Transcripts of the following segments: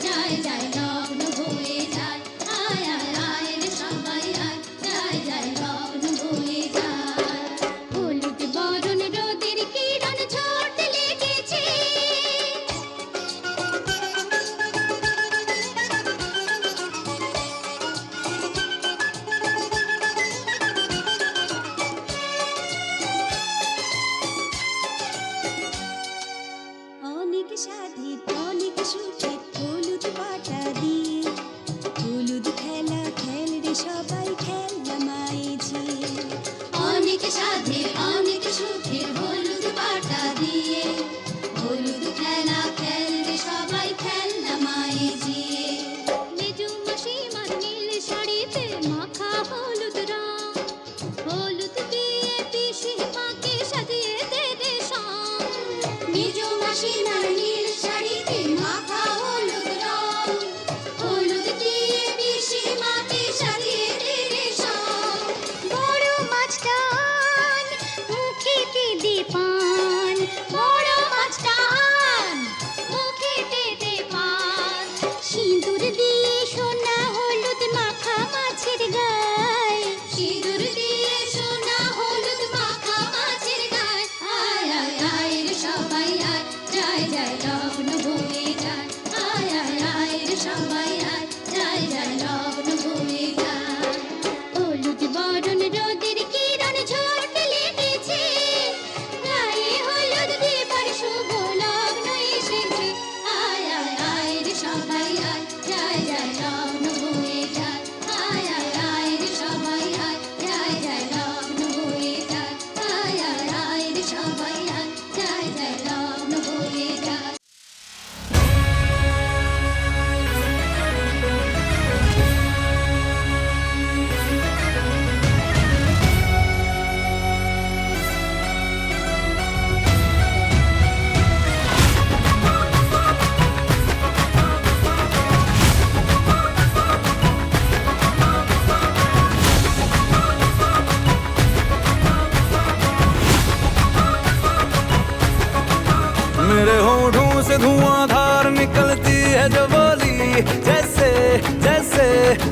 যায় যায় লগ্ন হয়ে যায়।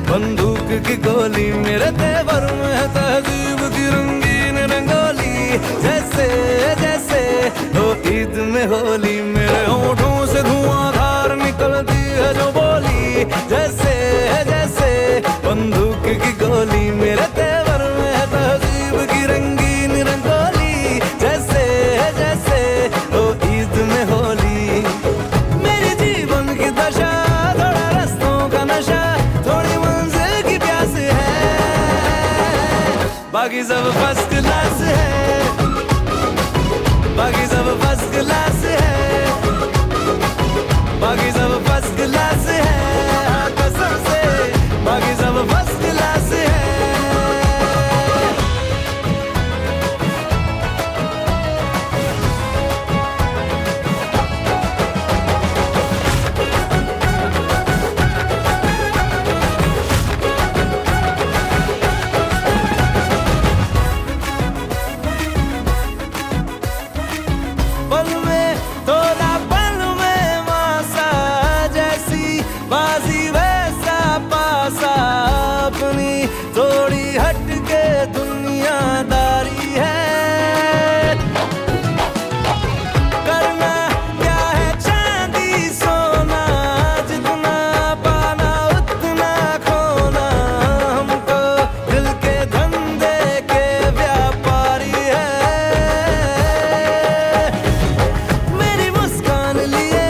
बंदूक की गोली मेरे तेवर में है तहजीब की रंगीन रंगोली। जैसे जैसे हो ईद में होली, मेरे होठों से धुआंधार निकलती है जो बोली। जैसे जैसे बंदूक की गोली मेरे तेवर में है तहजीब की रंगीन रंगोली। जैसे जैसे हो ईद में होली। मेरी जीवन की दशा थोड़ा रस्तों का नशा, थोड़ी मंजिल की प्यास है, बाकी सब फर्स्ट क्लास है, बाकी सब फर्स्ट क्लास है, बाकी सब फर्स्ट क्लास है, हाँ कसम से बाकी सब फर्स्ट क्लास है। पल में थोड़ा पल में मासा, जैसी बाजी वैसा पासा, अपनी थोड़ी हटके दुनियादारी है। करना क्या है चांदी सोना, जितना पाना उतना खोना, हम तो दिल के धंधे के व्यापारी है। मेरी मुस्कान लिए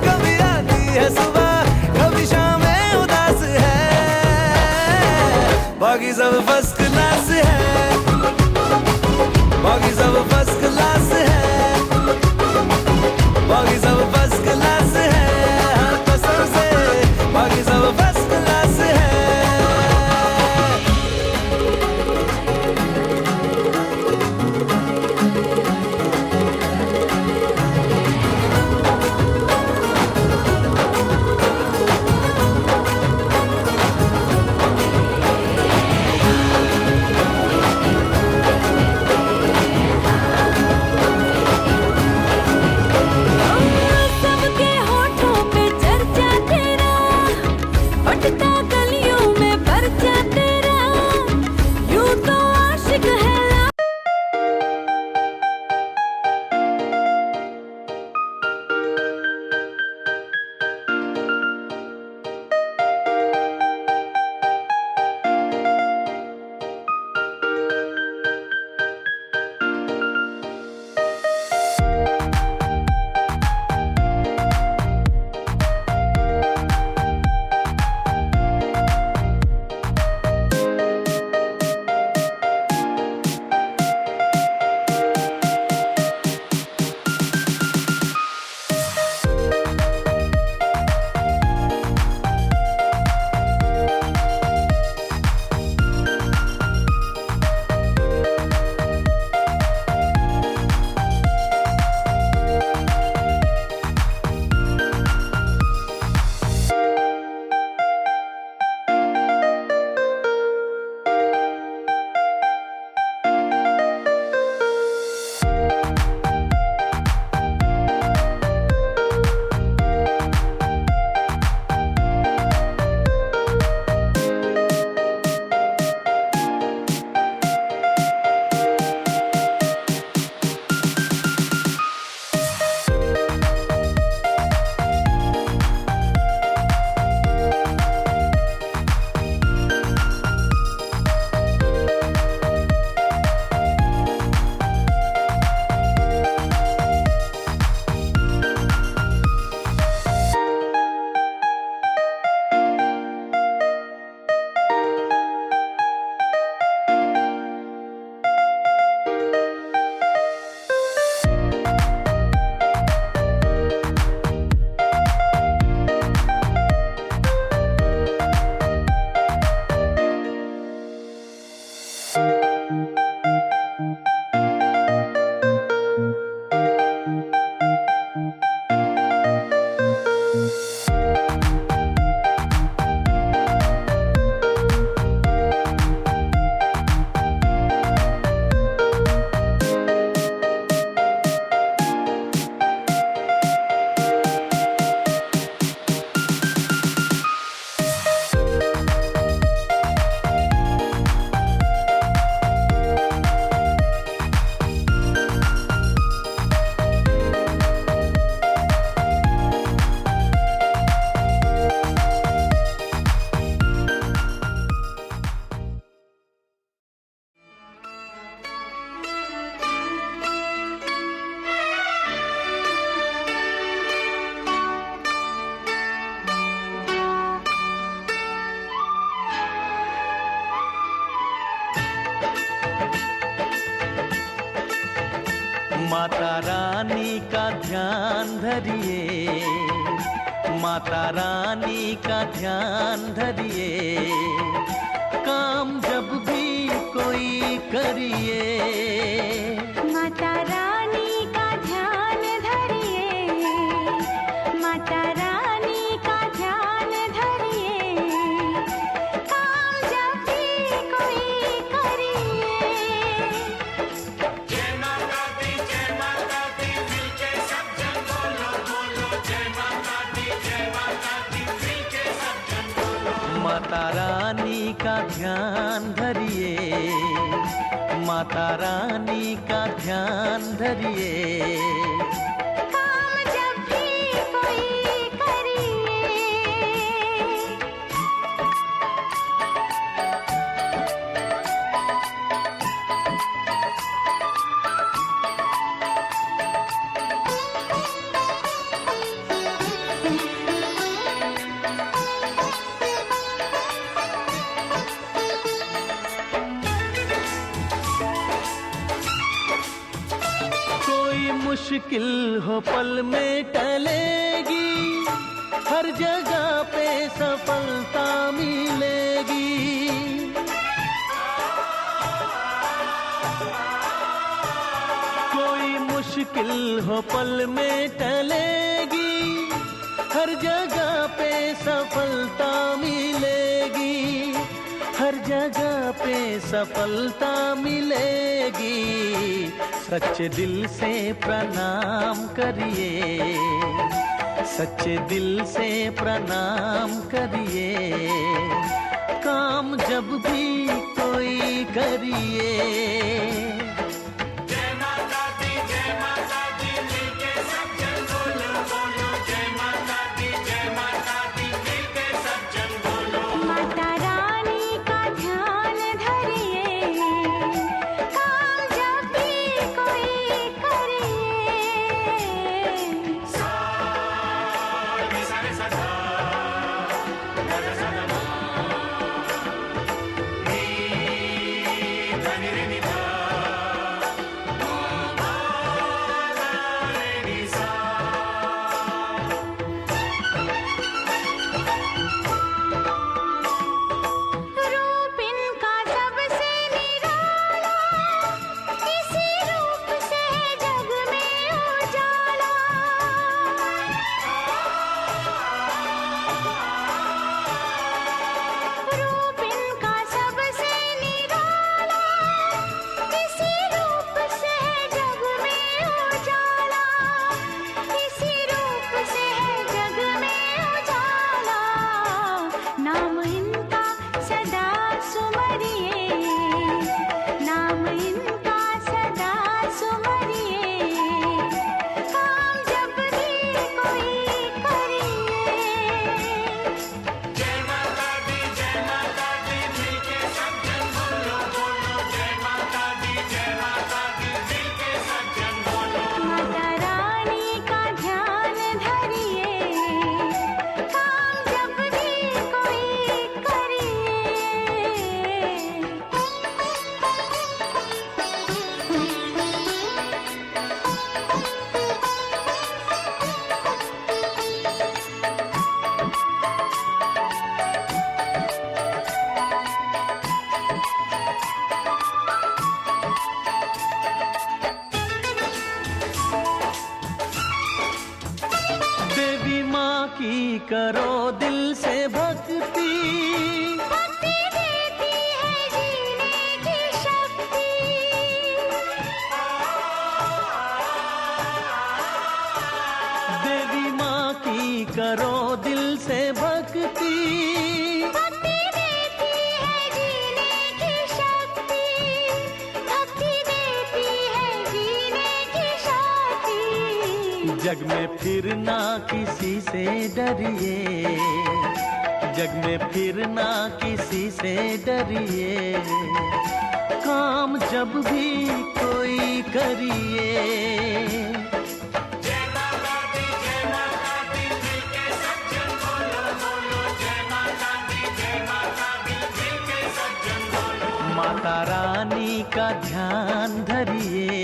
कभी आती है सुबह, कभी शामें उदास है, बाकी सब फर्स्ट क्लास है, बाकी सब फर्स्ट क्लास है, बाकी सब फर्स्ट क्लास है, हाँ कसम से बाकी सब फर्स्ट क्लास है। माता रानी का ध्यान धरिए, माता रानी का ध्यान धरिए, काम जब भी कोई करिए। माता रानी का ध्यान धरिए, माता रानी का ध्यान धरिए, काम जब भी कोई करिए। जय माता दी मिलके सब जन बोलो बोलो, जय माता दी मिलके सब जन बोलो। माता रानी का ध्यान धरिए, माता रानी का ध्यान धरिए, काम जब भी कोई करिए। मुश्किल हो पल में टलेगी, हर जगह पे सफलता मिलेगी। कोई मुश्किल हो पल में टलेगी, हर जगह पे सफलता मिलेगी, हर जगह पे सफलता मिलेगी। सच्चे दिल से प्रणाम करिए, सच्चे दिल से प्रणाम करिए, काम जब भी कोई करिए। जय माता दी मिलके सब जन बोलो बोलो, जय माता दी मिलके सब जन बोलो। माता रानी का ध्यान धरिए, काम जब भी कोई करिए। सा रे सा रे सा धा, धा धा सा धा मा, नी धा नि रे नि धा, मा मा धा रे नि सा। रूप इनका सबसे निराला, इसी रूप से है जग में उजाला। रूप इनका सबसे निराला, इसी रूप से है जग में उजाला, इसी रूप से है जग में उजाला। नाम इनका सदा सुमरिए, नाम इनका सदा सुमरिए, काम जब भी कोई करिए। जय माता दी मिलके सब जन बोलो बोलो, जय माता दी मिलके सब जन बोलो। माता रानी का ध्यान धरिए, काम जब भी कोई करिए। देवी माँ की करो दिल से भक्ति, भक्ति देती है जीने की शक्ति। देवी माँ की करो दिल से भक्ति, भक्ति देती है जीने की शक्ति, भक्ति देती है जीने की शक्ति। जग में फिर ना किसी से डरिए, जग में फिर ना किसी से डरिए, काम जब भी कोई करिए। जय माता दी मिलके सब जन बोलो बोलो, जय माता दी मिलके सब जन बोलो। माता रानी का ध्यान धरिए,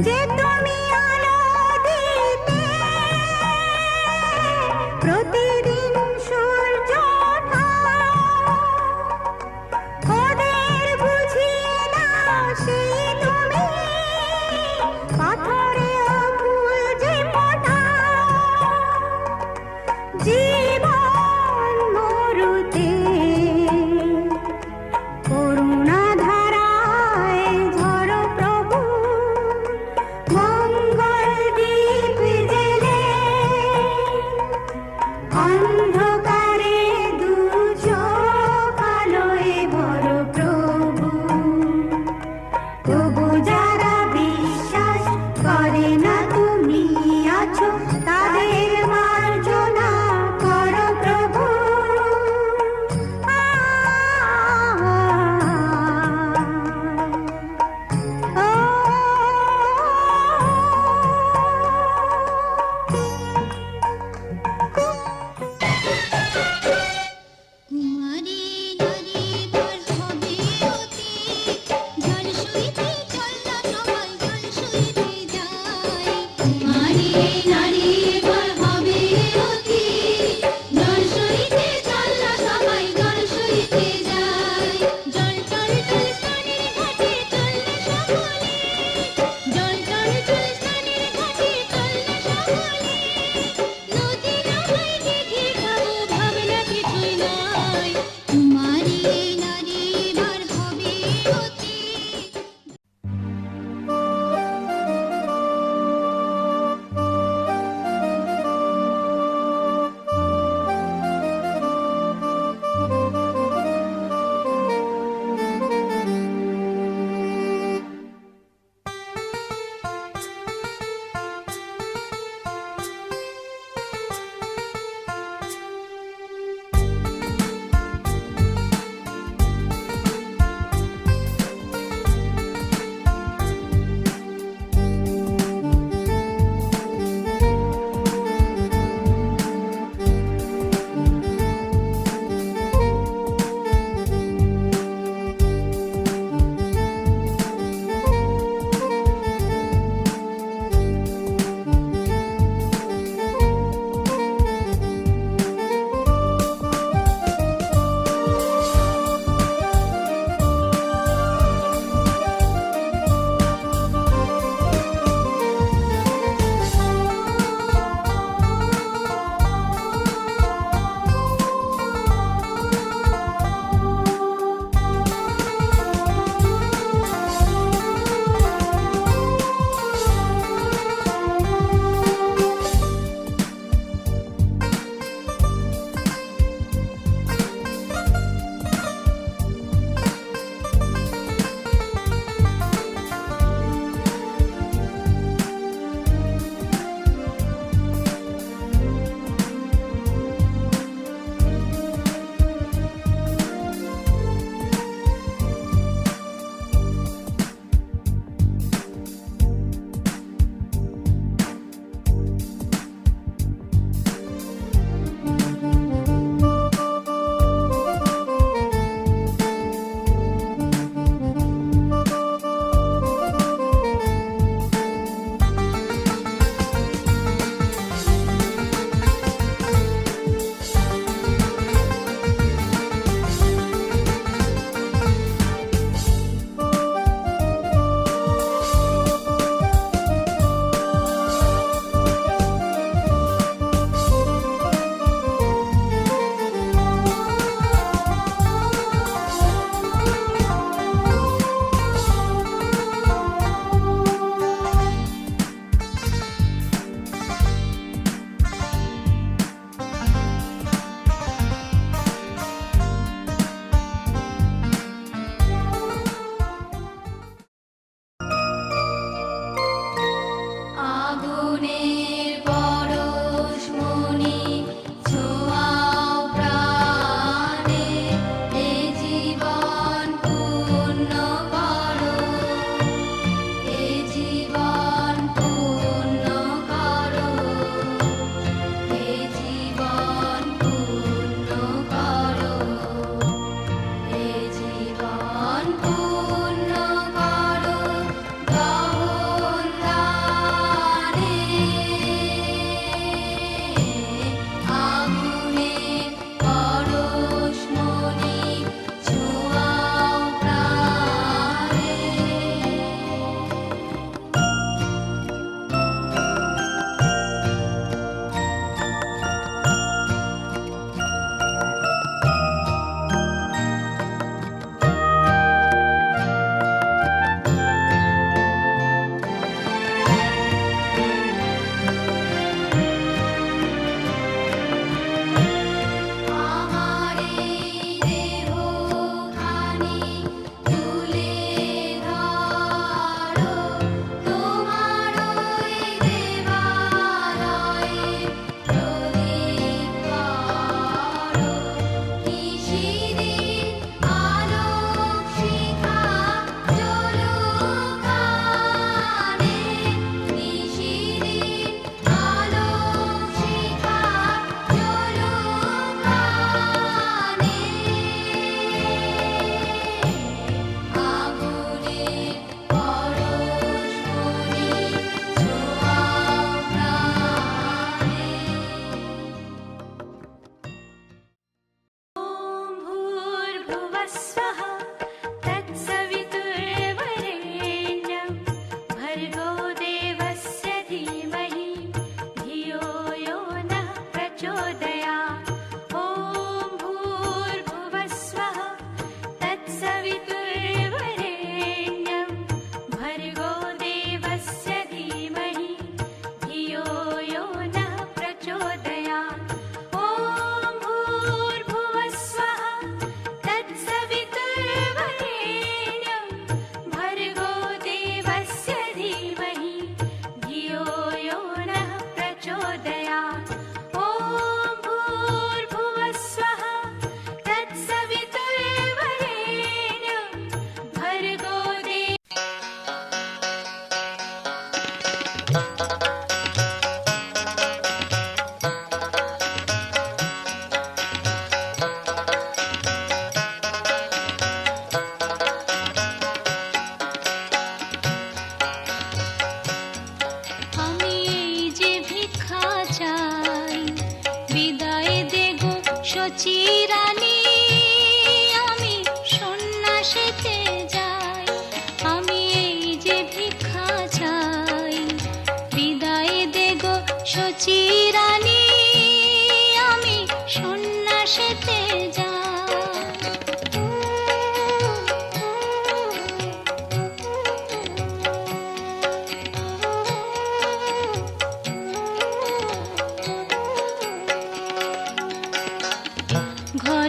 যে তুমি আলো দিতে প্রতিদিন সূর্য ওঠা, ওদের বুঝিয়ে দাও সেই তুমি পাথরে ফুল যে ফোটাও। জীবন মরুতে করুণা ধারায় ঝরো প্রভু,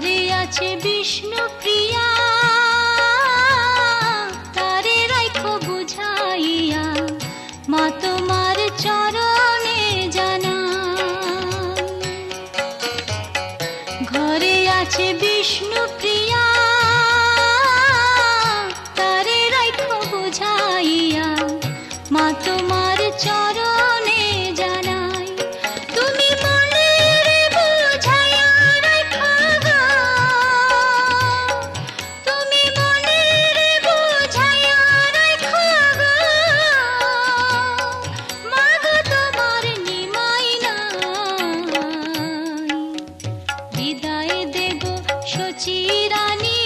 ঘরে আছে বিষ্ণু প্রিয়া, তারে রাখো বুঝাইয়া, মা তোমার চরণে জানা। ঘরে আছে বিষ্ণু প্রিয়া, তারে রাখো বুঝাইয়া, মা তোমার চরণে জানাই। তুমি মনের বুঝাইয়া রাখো গো, তুমি মনের বুঝাইয়া রাখো গো, মা গো তোমার নিমাই নাই। বিদায় দেব শচী রানী,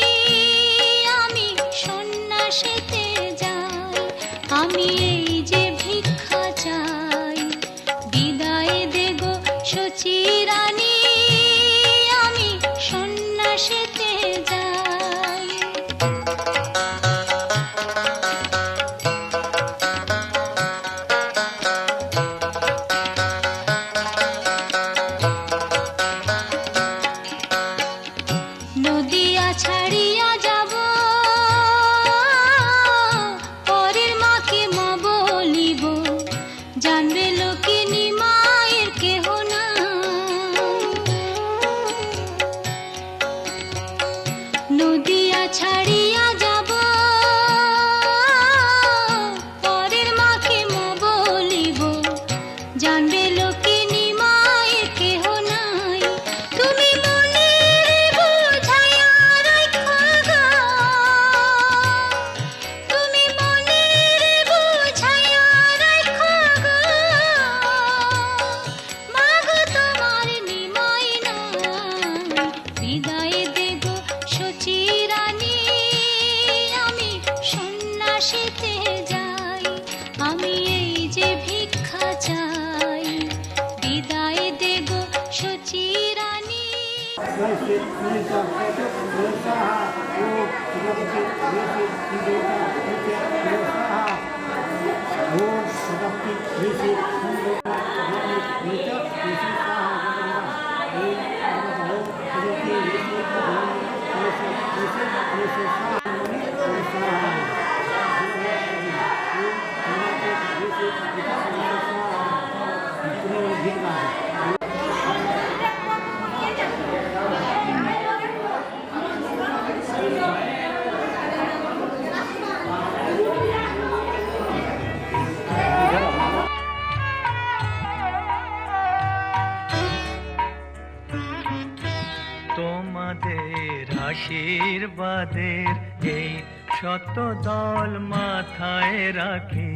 আমি সন্ন্যাসীতে যাই, আমি এই যে ভিক্ষা চাই। বিদায় দেব শচী রানী, আমি সন্ন্যাসীতে যাই। নদিয়া ছাড়িয়া যাব, পরের মাকে মা বলিব, জানবে লোকে নিমায়ের কেহ না। নদিয়া ছাড়িয়া যাব, পরের মাকে মা বলিব, জানবে লোকে নিমায়ের কেহ নাই। তুমি মনের বুঝাইয়া রাখো গো, তুমি মনের বুঝাইয়া রাখো গো, মা গো তোমার নিমাই নাই। বিদায় দেব শচী রানী, আমি সন্ন্যাসীতে যাই, আমি এই যে ভিক্ষা চাই। বিদায় দেব শচী রানী। তোমাদের আশীর্বাদের এই শত দল মাথায় রাখি,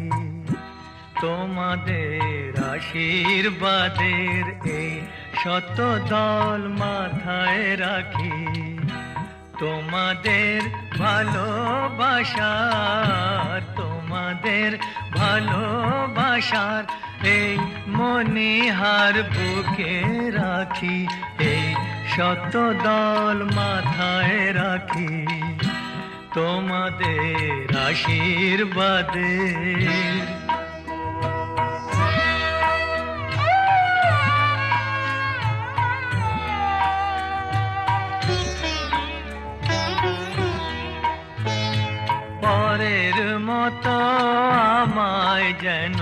তোমাদের আশীর্বাদের এই শত দল মাথায় রাখি। তোমাদের ভালোবাসার, তোমাদের ভালোবাসার এই মনিহার বুকে রাখি, এই শত দল মাথায় রাখি, তোমাদের আশীর্বাদের। পরের মতো আমায় যেন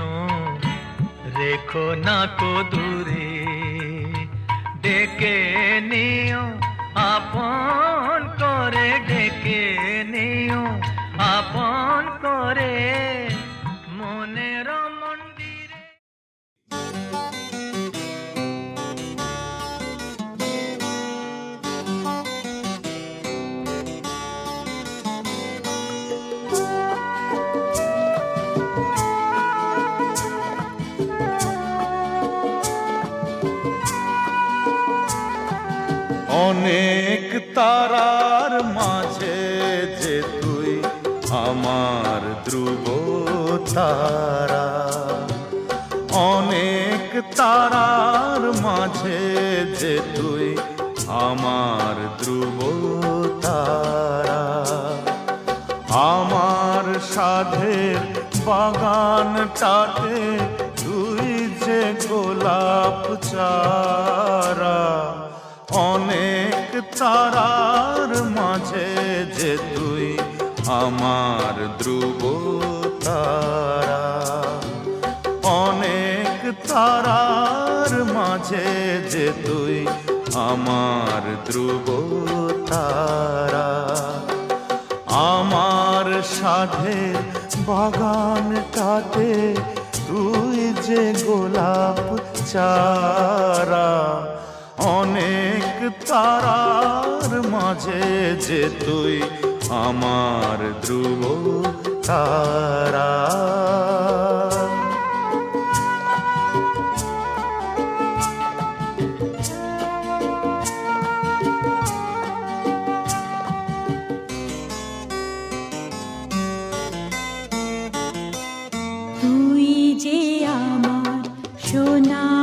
রেখো না কো দূরে, ডেকে নিও আপন করে, ডেকে নিও আপন করে মনের মন্দিরে। অনেক তারার মাঝে যে তুই আমার ধ্রুব তারা, অনেক তারার মাঝে যে তুই আমার ধ্রুব তারা। আমার সাধের বাগানটাতে তুই যে গোলাপ চারা, অনেক তারার মাঝে যে তুই আমার ধ্রুব তারা, অনেক তারার মাঝে যে তুই আমার ধ্রুব তারা। আমার সাধের বাগানটাতে তুই যে গোলাপ চারা, অনেক তারার মাঝে যে তুই আমার ধ্রুব তারা। তুই যে আমার সোনা